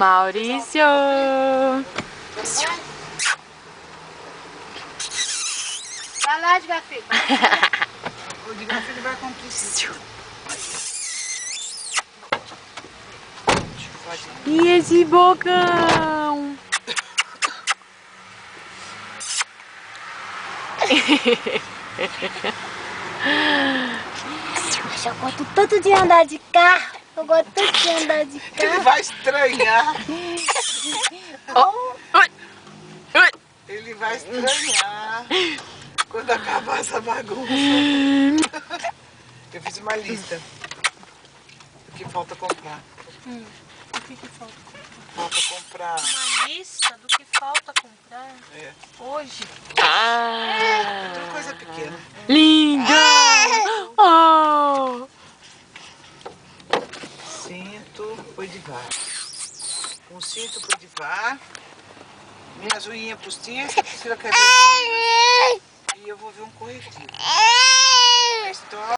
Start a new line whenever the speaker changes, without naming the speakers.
Maurício!
Vai lá, Edgar Filho.
O Edgar Filho vai cumprir.
E esse bocão?
Eu gosto tanto de andar de carro. Eu gosto tanto de andar de
Ele
carro.
vai estranhar.
Oh.
Ele vai estranhar quando acabar essa bagunça. Eu fiz uma lista do que falta comprar.
O que falta comprar?
Falta comprar.
Uma lista do que falta comprar
É,
hoje.
outra coisa pequena.
Linda! Oh.
Cinto pro Edivar. Um cinto pro Edivar. Minhas unhas postiças, a Priscila quer ver. E eu vou ver um corretivo. A história.